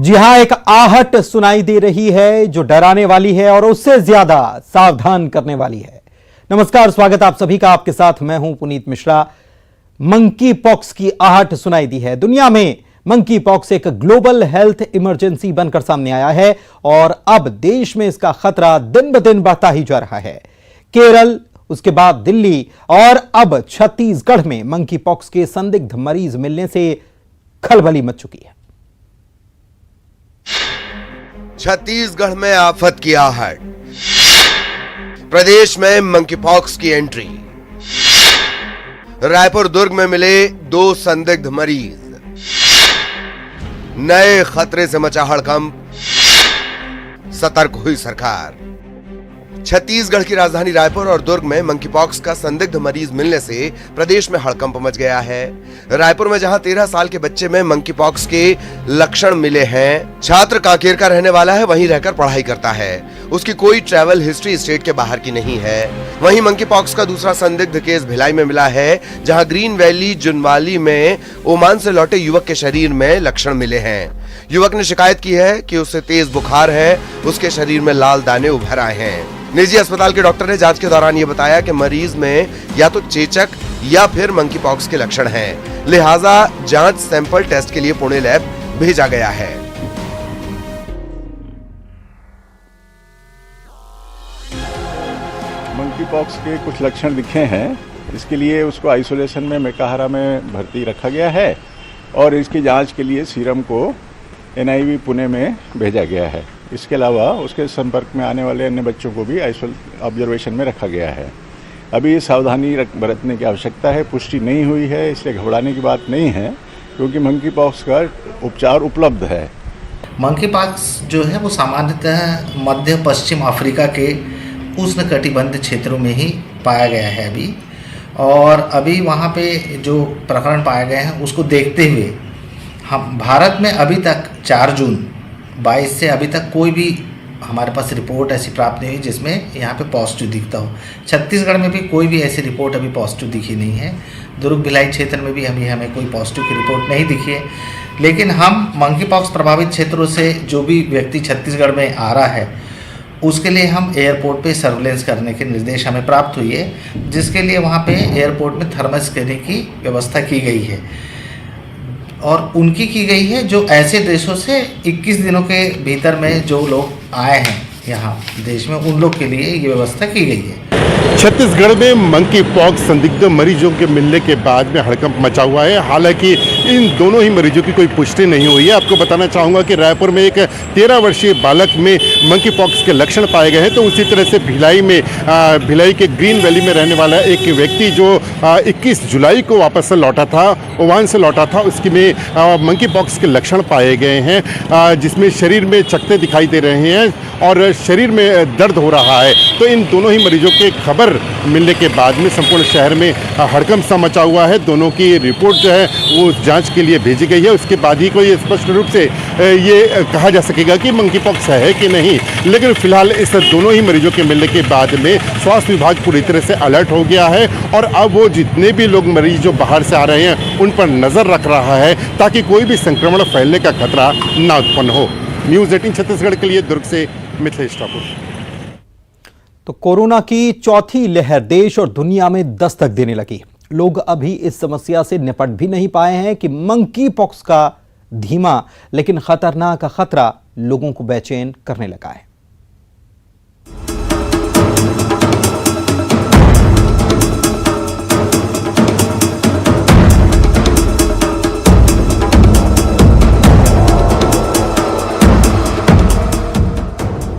जी हां, एक आहट सुनाई दे रही है जो डराने वाली है और उससे ज्यादा सावधान करने वाली है। नमस्कार, स्वागत आप सभी का। आपके साथ मैं हूं पुनीत मिश्रा। मंकी पॉक्स की आहट सुनाई दी है। दुनिया में मंकी पॉक्स एक ग्लोबल हेल्थ इमरजेंसी बनकर सामने आया है और अब देश में इसका खतरा दिन ब दिन बढ़ता ही जा रहा है। केरल, उसके बाद दिल्ली और अब छत्तीसगढ़ में मंकी पॉक्स के संदिग्ध मरीज मिलने से खलबली मच चुकी है। छत्तीसगढ़ में आफत की आहट, प्रदेश में मंकी पॉक्स की एंट्री, रायपुर दुर्ग में मिले 2 संदिग्ध मरीज, नए खतरे से मचा हड़कंप, सतर्क हुई सरकार। छत्तीसगढ़ की राजधानी रायपुर और दुर्ग में मंकी पॉक्स का संदिग्ध मरीज मिलने से प्रदेश में हड़कंप मच गया है। रायपुर में जहां 13 साल के बच्चे में मंकी पॉक्स के लक्षण मिले हैं, छात्र कांकेर का रहने वाला है, वहीं रहकर पढ़ाई करता है, उसकी कोई ट्रैवल हिस्ट्री स्टेट के बाहर की नहीं है। वहीं मंकी पॉक्स का दूसरा संदिग्ध केस भिलाई में मिला है, जहां ग्रीन वैली जुनवाली में ओमान से लौटे युवक के शरीर में लक्षण मिले हैं। युवक ने शिकायत की है कि उसे तेज बुखार है, उसके शरीर में लाल दाने उभर आए हैं। निजी अस्पताल के डॉक्टर ने जांच के दौरान यह बताया कि मरीज में या तो चेचक या फिर मंकी पॉक्स के लक्षण हैं, लिहाजा जांच सैंपल टेस्ट के लिए पुणे लैब भेजा गया है। मंकी पॉक्स के कुछ लक्षण दिखे हैं, इसके लिए उसको आइसोलेशन में मेकाहारा में भर्ती रखा गया है और इसकी जांच के लिए सीरम को NIV पुणे में भेजा गया है। इसके अलावा उसके संपर्क में आने वाले अन्य बच्चों को भी ऑब्जर्वेशन में रखा गया है। अभी सावधानी बरतने की आवश्यकता है, पुष्टि नहीं हुई है, इसलिए घबराने की बात नहीं है, क्योंकि मंकी पॉक्स का उपचार उपलब्ध है। मंकी पॉक्स जो है वो सामान्यतः मध्य पश्चिम अफ्रीका के उष्णकटिबंधीय क्षेत्रों में ही पाया गया है अभी, और अभी वहाँ पे जो प्रकरण पाए गए हैं उसको देखते हुए हम भारत में अभी तक 4 जून 22 से अभी तक कोई भी हमारे पास रिपोर्ट ऐसी प्राप्त नहीं हुई जिसमें यहाँ पे पॉजिटिव दिखता हो। छत्तीसगढ़ में भी कोई भी ऐसी रिपोर्ट अभी पॉजिटिव दिखी नहीं है। दुर्ग भिलाई क्षेत्र में भी हमें कोई पॉजिटिव की रिपोर्ट नहीं दिखी है। लेकिन हम मंकी पॉक्स प्रभावित क्षेत्रों से जो भी व्यक्ति छत्तीसगढ़ में आ रहा है उसके लिए हम एयरपोर्ट पे सर्विलेंस करने के निर्देश हमें प्राप्त हुई है, जिसके लिए वहाँ पे एयरपोर्ट में थर्मल स्क्रीनिंग की व्यवस्था की गई है और उनकी की गई है जो ऐसे देशों से 21 दिनों के भीतर में जो लोग आए हैं यहाँ देश में, उन लोग के लिए ये व्यवस्था की गई है। छत्तीसगढ़ में मंकी पॉक्स संदिग्ध मरीजों के मिलने के बाद में हड़कंप मचा हुआ है। हालांकि इन दोनों ही मरीजों की कोई पुष्टि नहीं हुई है। आपको बताना चाहूँगा कि रायपुर में एक 13 वर्षीय बालक में मंकी पॉक्स के लक्षण पाए गए हैं, तो उसी तरह से भिलाई के ग्रीन वैली में रहने वाला एक व्यक्ति जो 21 जुलाई को वापस से लौटा था, ओमान से लौटा था, उसकी में मंकी पॉक्स के लक्षण पाए गए हैं, जिसमें शरीर में चकत्ते दिखाई दे रहे हैं और शरीर में दर्द हो रहा है। तो इन दोनों ही मरीजों के खबर मिलने के बाद में संपूर्ण शहर में हड़कंप सा मचा हुआ है। दोनों की रिपोर्ट जो है वो जांच के लिए भेजी गई है। उसके बाद ही कोई स्पष्ट रूप से ये कहा जा सकेगा कि मंकी पॉक्स है कि नहीं। लेकिन फिलहाल इस दोनों ही मरीजों के मिलने के बाद में स्वास्थ्य विभाग पूरी तरह से अलर्ट हो गया है और अब वो जितने भी लोग मरीज जो बाहर से आ रहे हैं उन पर नजर रख रहा है ताकि कोई भी संक्रमण फैलने का खतरा न उत्पन्न हो। न्यूज़ 18 छत्तीसगढ़ के लिए दुर्ग से मिथिलेश ठाकुर। तो कोरोना की चौथी लहर देश और दुनिया में दस्तक देने लगी। लोग अभी इस समस्या से निपट भी नहीं पाए हैं कि मंकी पॉक्स का धीमा लेकिन खतरनाक खतरा लोगों को बेचैन करने लगा है।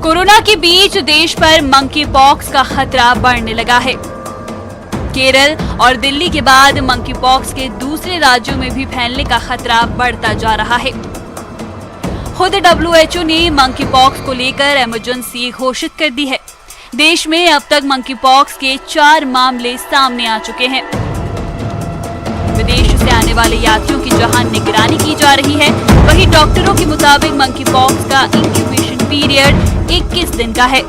कोरोना के बीच देश पर मंकी पॉक्स का खतरा बढ़ने लगा है। केरल और दिल्ली के बाद मंकी पॉक्स के दूसरे राज्यों में भी फैलने का खतरा बढ़ता जा रहा है। खुद WHO ने मंकी पॉक्स को लेकर इमरजेंसी घोषित कर दी है। देश में अब तक मंकी पॉक्स के 4 मामले सामने आ चुके हैं। विदेश से आने वाले यात्रियों की जहां निगरानी की जा रही है, वहीं डॉक्टरों के मुताबिक मंकी पॉक्स का इंक्यूबेशन पीरियड 21 दिन का है,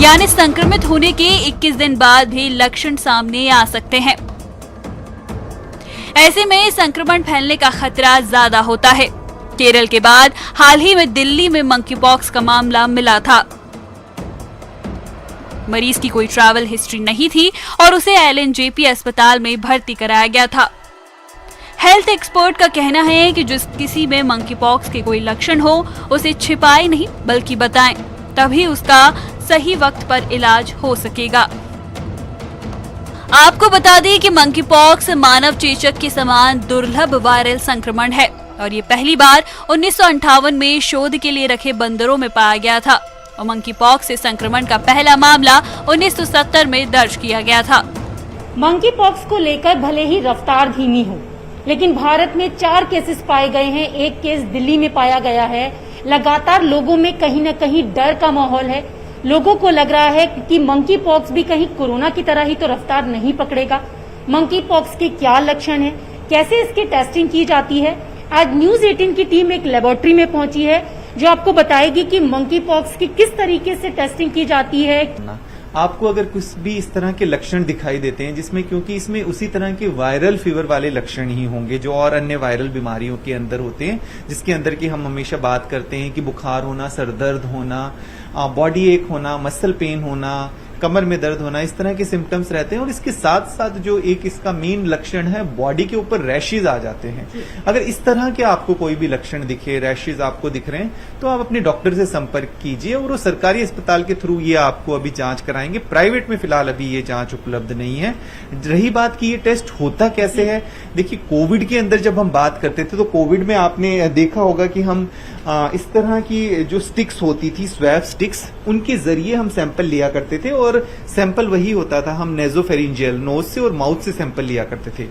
यानी संक्रमित होने के 21 दिन बाद भी लक्षण सामने आ सकते हैं। ऐसे में संक्रमण फैलने का खतरा ज्यादा होता है। केरल के बाद हाल ही में दिल्ली में मंकी पॉक्स का मामला मिला था। मरीज की कोई ट्रैवल हिस्ट्री नहीं थी और उसे LNJP अस्पताल में भर्ती कराया गया था। हेल्थ एक्सपर्ट का कहना है कि जिस किसी में मंकी पॉक्स के कोई लक्षण हो उसे छिपाए नहीं बल्कि बताएं, तभी उसका सही वक्त पर इलाज हो सकेगा। आपको बता दें कि मंकी पॉक्स मानव चेचक के समान दुर्लभ वायरल संक्रमण है और ये पहली बार 1958 में शोध के लिए रखे बंदरों में पाया गया था और मंकी पॉक्स से संक्रमण का पहला मामला 1970 में दर्ज किया गया था। मंकी पॉक्स को लेकर भले ही रफ्तार धीमी हो, लेकिन भारत में 4 केसेस पाए गए हैं। 1 केस दिल्ली में पाया गया है। लगातार लोगों में कहीं न कहीं डर का माहौल है। लोगों को लग रहा है कि मंकी पॉक्स भी कहीं कोरोना की तरह ही तो रफ्तार नहीं पकड़ेगा। मंकी पॉक्स के क्या लक्षण है, कैसे इसकी टेस्टिंग की जाती है। आज न्यूज 18 की टीम एक लेबोरेटरी में पहुंची है जो आपको बताएगी कि मंकी पॉक्स की किस तरीके से टेस्टिंग की जाती है। आपको अगर कुछ भी इस तरह के लक्षण दिखाई देते हैं जिसमें, क्योंकि इसमें उसी तरह के वायरल फीवर वाले लक्षण ही होंगे जो और अन्य वायरल बीमारियों के अंदर होते हैं, जिसके अंदर की हम हमेशा बात करते हैं कि बुखार होना, सरदर्द होना, बॉडी एक होना, मसल पेन होना, कमर में दर्द होना, इस तरह के सिम्टम्स रहते हैं। और इसके साथ साथ जो एक इसका मेन लक्षण है, बॉडी के ऊपर रैशेज आ जाते हैं। अगर इस तरह के आपको कोई भी लक्षण दिखे, रैशेज आपको दिख रहे हैं, तो आप अपने डॉक्टर से संपर्क कीजिए और वो सरकारी अस्पताल के थ्रू ये आपको अभी जांच कराएंगे। प्राइवेट में फिलहाल अभी ये जांच उपलब्ध नहीं है। रही बात कि ये टेस्ट होता कैसे है, देखिए कोविड के अंदर जब हम बात करते थे तो कोविड में आपने देखा होगा कि हम इस तरह की जो स्टिक्स होती थी, स्वैब स्टिक्स, उनके जरिए हम सैंपल लिया करते थे और सैंपल वही होता था, हम नेजोफेरिंजियल, नोज से और माउथ से सैंपल लिया करते थे।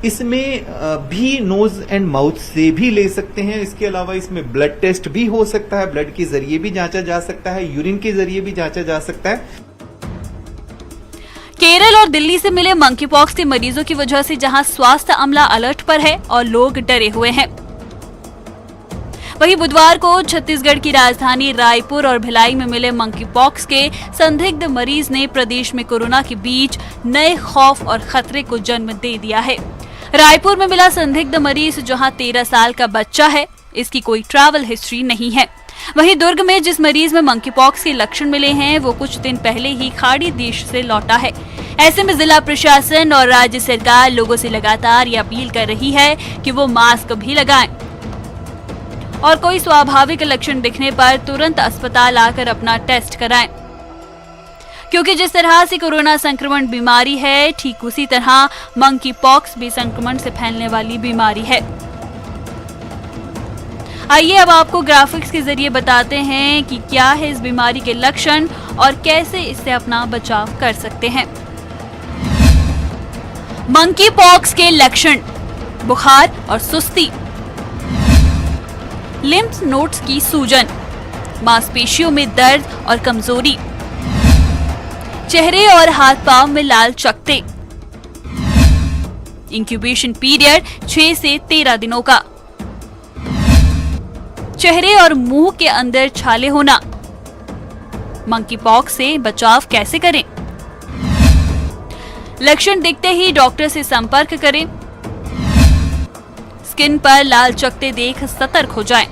इसमें भी नोज एंड माउथ से भी ले सकते हैं। इसके अलावा इसमें ब्लड टेस्ट भी हो सकता है, ब्लड के जरिए भी जांचा जा सकता है, यूरिन के जरिए भी जांचा जा सकता है। केरल और दिल्ली से मिले मंकी पॉक्स के मरीजों की वजह से जहां स्वास्थ्य अमला अलर्ट पर है और लोग डरे हुए हैं, वहीं बुधवार को छत्तीसगढ़ की राजधानी रायपुर और भिलाई में मिले मंकी पॉक्स के संदिग्ध मरीज ने प्रदेश में कोरोना के बीच नए खौफ और खतरे को जन्म दे दिया है। रायपुर में मिला संदिग्ध मरीज जहां 13 साल का बच्चा है, इसकी कोई ट्रैवल हिस्ट्री नहीं है। वहीं दुर्ग में जिस मरीज में मंकी पॉक्स के लक्षण मिले हैं वो कुछ दिन पहले ही खाड़ी देश से लौटा है। ऐसे में जिला प्रशासन और राज्य सरकार लोगों से लगातार ये अपील कर रही है कि वो मास्क भी लगाएं और कोई स्वाभाविक लक्षण दिखने पर तुरंत अस्पताल आकर अपना टेस्ट कराएं, क्योंकि जिस तरह से कोरोना संक्रमण बीमारी है, ठीक उसी तरह मंकी पॉक्स भी संक्रमण से फैलने वाली बीमारी है। आइए अब आपको ग्राफिक्स के जरिए बताते हैं कि क्या है इस बीमारी के लक्षण और कैसे इससे अपना बचाव कर सकते हैं। मंकी पॉक्स के लक्षण: बुखार और सुस्ती, लिम्फ नोड्स की सूजन, मांसपेशियों में दर्द और कमजोरी, चेहरे और हाथ पांव में लाल चकत्ते, इंक्यूबेशन पीरियड 6 से 13 दिनों का, चेहरे और मुंह के अंदर छाले होना। मंकी पॉक्स से बचाव कैसे करें? लक्षण दिखते ही डॉक्टर से संपर्क करें। स्किन पर लाल चकत्ते देख सतर्क हो जाएं।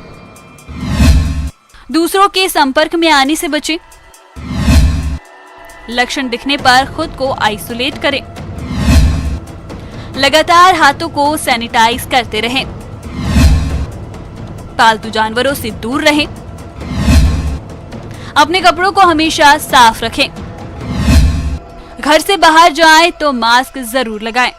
दूसरों के संपर्क में आने से बचें। लक्षण दिखने पर खुद को आइसोलेट करें। लगातार हाथों को सैनिटाइज करते रहें। पालतू जानवरों से दूर रहें। अपने कपड़ों को हमेशा साफ रखें। घर से बाहर जाएं तो मास्क जरूर लगाएं।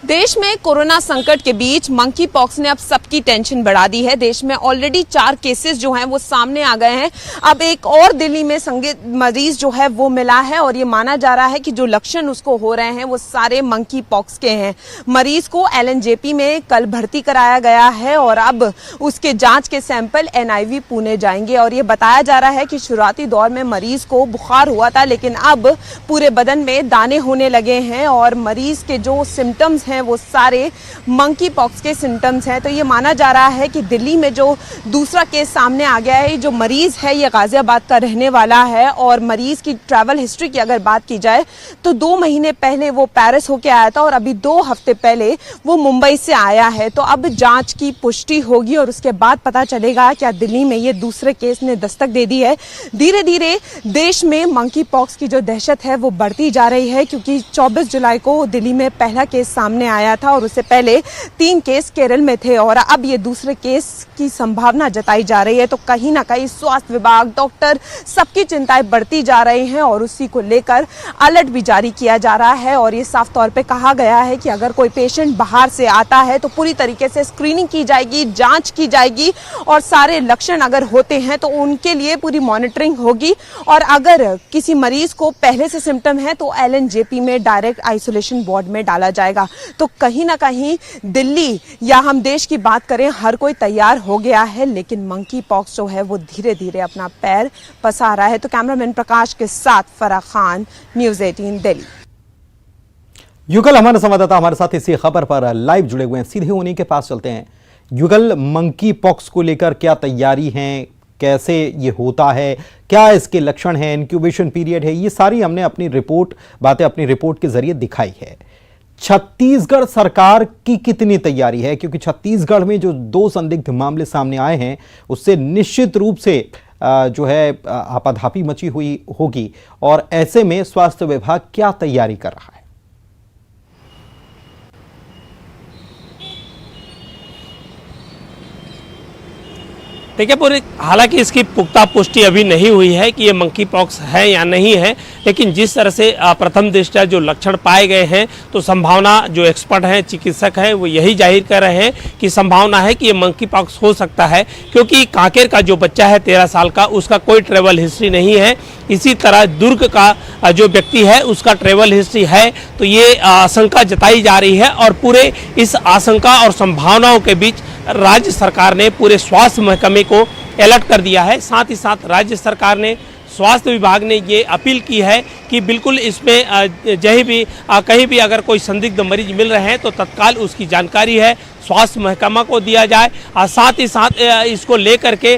देश में कोरोना संकट के बीच मंकी पॉक्स ने अब सबकी टेंशन बढ़ा दी है। देश में ऑलरेडी 4 केसेस जो हैं वो सामने आ गए हैं। अब एक और दिल्ली में संदिग्ध मरीज जो है वो मिला है और ये माना जा रहा है कि जो लक्षण उसको हो रहे हैं वो सारे मंकी पॉक्स के हैं। मरीज को LNJP में कल भर्ती कराया गया है और अब उसके जांच के सैंपल NIV पुणे जाएंगे। और ये बताया जा रहा है कि शुरुआती दौर में मरीज को बुखार हुआ था, लेकिन अब पूरे बदन में दाने होने लगे हैं और मरीज के जो सिम्टम्स सिम्टम्स हैं वो सारे मंकी पॉक्स के सिम्टम्स हैं। तो ये माना जा रहा है कि दिल्ली में जो दूसरा केस सामने आ गया है, जो मरीज है ये गाजियाबाद का रहने वाला है और मरीज की ट्रैवल हिस्ट्री की अगर बात की जाए तो 2 महीने पहले वो पेरिस होके आया था और अभी 2 हफ्ते पहले वो मुंबई से आया है। तो अब जांच की पुष्टि होगी और उसके बाद पता चलेगा क्या दिल्ली में ये दूसरे केस ने दस्तक दे दी है। धीरे धीरे देश में मंकी पॉक्स की जो दहशत है वो बढ़ती जा रही है, क्योंकि 24 जुलाई को दिल्ली में पहला केस सामने आया था और उससे पहले 3 केस केरल में थे और अब ये दूसरे केस की संभावना जताई जा रही है। तो कहीं ना कहीं स्वास्थ्य विभाग, डॉक्टर, सबकी चिंताएं बढ़ती जा रही हैं और उसी को लेकर अलर्ट भी जारी किया जा रहा है। और ये साफ तौर पे कहा गया है कि अगर कोई पेशेंट बाहर से आता है तो पूरी तरीके से स्क्रीनिंग की जाएगी, जांच की जाएगी और सारे लक्षण अगर होते हैं तो उनके लिए पूरी मॉनिटरिंग होगी। और अगर किसी मरीज को पहले से सिम्टम है तो LNJP में डायरेक्ट आइसोलेशन वार्ड में डाला जाएगा। तो कहीं ना कहीं दिल्ली या हम देश की बात करें, हर कोई तैयार हो गया है, लेकिन मंकी पॉक्स जो है वो धीरे धीरे अपना पैर पसार रहा है। तो कैमरामैन प्रकाश के साथ फराह खान, न्यूज़ 18 दिल्ली। युगल हमारे संवाददाता हमारे साथ इसी खबर पर लाइव जुड़े हुए हैं, सीधे उन्हीं के पास चलते हैं। युगल, मंकी पॉक्स को लेकर क्या तैयारी है, कैसे ये होता है, क्या इसके लक्षण हैं, इंक्यूबेशन पीरियड है, ये सारी हमने अपनी रिपोर्ट के जरिए दिखाई है। छत्तीसगढ़ सरकार की कितनी तैयारी है, क्योंकि छत्तीसगढ़ में जो 2 संदिग्ध मामले सामने आए हैं उससे निश्चित रूप से जो है आपाधापी मची हुई होगी, और ऐसे में स्वास्थ्य विभाग क्या तैयारी कर रहा है? देखिए पूरी, हालांकि इसकी पुख्ता पुष्टि अभी नहीं हुई है कि ये मंकी पॉक्स है या नहीं है, लेकिन जिस तरह से प्रथम दृष्टया जो लक्षण पाए गए हैं तो संभावना, जो एक्सपर्ट हैं, चिकित्सक हैं, वो यही जाहिर कर रहे हैं कि संभावना है कि ये मंकी पॉक्स हो सकता है, क्योंकि कांकेर का जो बच्चा है 13 साल का, उसका कोई ट्रैवल हिस्ट्री नहीं है। इसी तरह दुर्ग का जो व्यक्ति है उसका ट्रैवल हिस्ट्री है। तो ये आशंका जताई जा रही है और पूरे इस आशंका और संभावनाओं के बीच राज्य सरकार ने पूरे स्वास्थ्य महकमे को अलर्ट कर दिया है। साथ ही साथ राज्य सरकार ने, स्वास्थ्य विभाग ने ये अपील की है कि बिल्कुल इसमें कहीं भी अगर कोई संदिग्ध मरीज मिल रहे हैं तो तत्काल उसकी जानकारी है स्वास्थ्य महकमा को दिया जाए। साथ ही साथ इसको लेकर के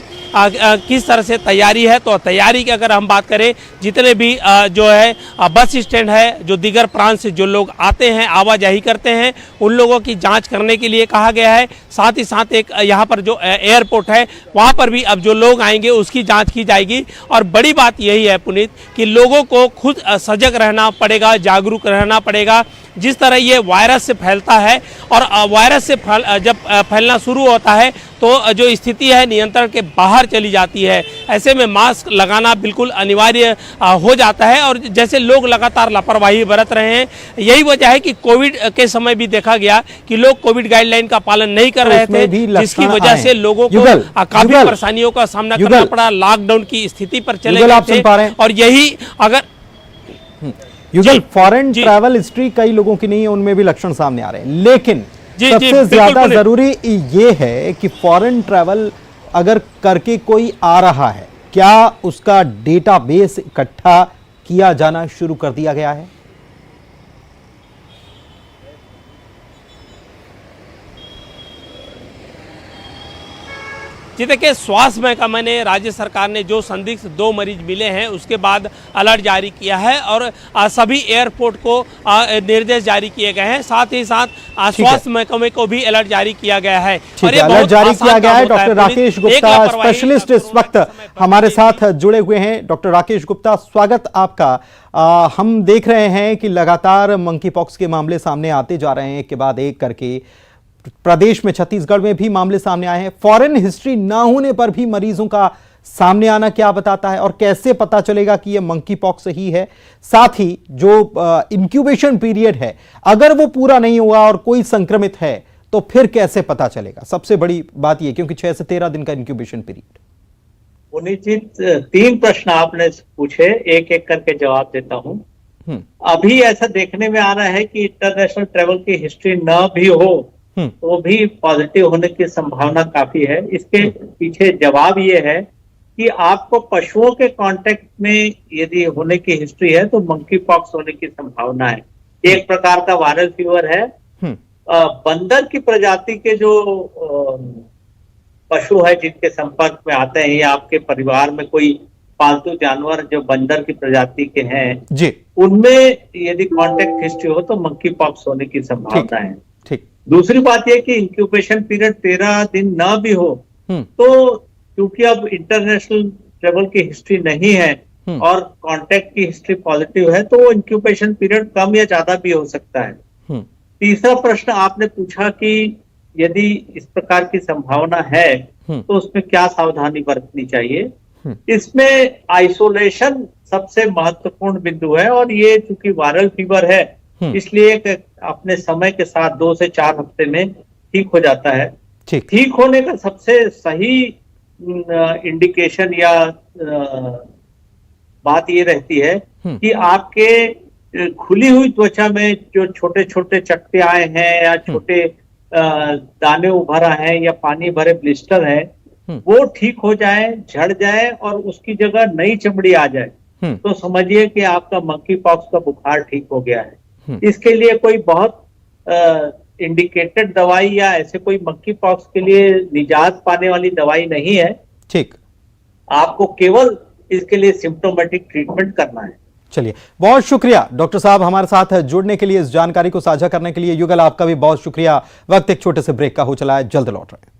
किस तरह से तैयारी है, तो तैयारी की अगर हम बात करें, जितने भी जो है बस स्टैंड है, जो दीगर प्रांत से जो लोग आते हैं, आवाजाही करते हैं, उन लोगों की जांच करने के लिए कहा गया है। साथ ही साथ एक यहाँ पर जो एयरपोर्ट है वहाँ पर भी अब जो लोग आएंगे उसकी जाँच की जाएगी। और बड़ी बात यही है पुनीत कि लोगों को खुद सजग रहना पड़ेगा, जागरूक रहना पड़ेगा। जिस तरह ये वायरस से फैलता है और वायरस से जब फैलना शुरू होता है तो जो स्थिति है नियंत्रण के बाहर चली जाती है। ऐसे में मास्क लगाना बिल्कुल अनिवार्य हो जाता है और जैसे लोग लगातार लापरवाही बरत रहे हैं, यही वजह है कि कोविड के समय भी देखा गया कि लोग कोविड गाइडलाइन का पालन नहीं कर रहे थे, जिसकी वजह से लोगों को काफी परेशानियों का सामना करना पड़ा, लॉकडाउन की स्थिति पर चले गए थे। और यही अगर युगल, फॉरेन ट्रैवल हिस्ट्री कई लोगों की नहीं है, उनमें भी लक्षण सामने आ रहे हैं, लेकिन सबसे ज्यादा जरूरी ये है कि फॉरेन ट्रैवल अगर करके कोई आ रहा है, क्या उसका डेटाबेस इकट्ठा किया जाना शुरू कर दिया गया है? जी देखिए, स्वास्थ्य महकमा ने, राज्य सरकार ने जो संदिग्ध 2 मरीज मिले हैं उसके बाद अलर्ट जारी किया है और सभी एयरपोर्ट को निर्देश जारी किए गए हैं। साथ ही साथ स्वास्थ्य महकमे को भी अलर्ट जारी किया गया है। और ये अलर्ट जारी किया गया है। डॉक्टर राकेश गुप्ता, स्पेशलिस्ट, इस वक्त हमारे साथ जुड़े हुए हैं। डॉक्टर राकेश गुप्ता, स्वागत आपका। हम देख रहे हैं कि लगातार मंकी पॉक्स के मामले सामने आते जा रहे हैं, एक के बाद एक करके। प्रदेश में, छत्तीसगढ़ में भी मामले सामने आए हैं। फॉरेन हिस्ट्री ना होने पर भी मरीजों का सामने आना क्या बताता है और कैसे पता चलेगा कि यह मंकी पॉक्स ही है? साथ ही जो इंक्यूबेशन पीरियड है, अगर वो पूरा नहीं हुआ और कोई संक्रमित है तो फिर कैसे पता चलेगा? सबसे बड़ी बात यह, क्योंकि 6 से 13 दिन का इंक्यूबेशन पीरियड। पुनीत, 3 प्रश्न आपने पूछे, एक एक करके जवाब देता हूं। अभी ऐसा देखने में आ रहा है कि इंटरनेशनल ट्रेवल की हिस्ट्री न भी हो तो भी पॉजिटिव होने की संभावना काफी है। इसके पीछे जवाब ये है कि आपको पशुओं के कांटेक्ट में यदि होने की हिस्ट्री है तो मंकी पॉक्स होने की संभावना है। एक प्रकार का वायरल फीवर है बंदर की प्रजाति के जो पशु है जिनके संपर्क में आते हैं या आपके परिवार में कोई पालतू जानवर जो बंदर की प्रजाति के हैं जी, उनमें यदि कांटेक्ट हिस्ट्री हो तो मंकी पॉक्स होने की संभावना है। ठीक। दूसरी बात यह कि इंक्यूबेशन पीरियड 13 दिन ना भी हो तो क्योंकि अब इंटरनेशनल ट्रेवल की हिस्ट्री नहीं है और कांटेक्ट की हिस्ट्री पॉजिटिव है तो वो इंक्यूबेशन पीरियड कम या ज्यादा भी हो सकता है। तीसरा प्रश्न आपने पूछा कि यदि इस प्रकार की संभावना है तो उसमें क्या सावधानी बरतनी चाहिए। इसमें आइसोलेशन सबसे महत्वपूर्ण बिंदु है और ये चूंकि वायरल फीवर है इसलिए अपने समय के साथ 2 से 4 हफ्ते में ठीक हो जाता है। ठीक होने का सबसे सही इंडिकेशन या बात ये रहती है कि आपके खुली हुई त्वचा में जो छोटे छोटे चकते आए हैं या छोटे दाने उभर आए हैं या पानी भरे ब्लिस्टर है वो ठीक हो जाए, झड़ जाए और उसकी जगह नई चमड़ी आ जाए तो समझिए कि आपका मंकी पॉक्स का बुखार ठीक हो गया है। इसके लिए कोई बहुत इंडिकेटेड दवाई या ऐसे कोई मंकी पॉक्स के लिए निजात पाने वाली दवाई नहीं है। ठीक, आपको केवल इसके लिए सिम्प्टोमेटिक ट्रीटमेंट करना है। चलिए, बहुत शुक्रिया डॉक्टर साहब हमारे साथ जुड़ने के लिए, इस जानकारी को साझा करने के लिए। युगल, आपका भी बहुत शुक्रिया। वक्त एक छोटे से ब्रेक का हो चला है, जल्द लौट रहे हैं।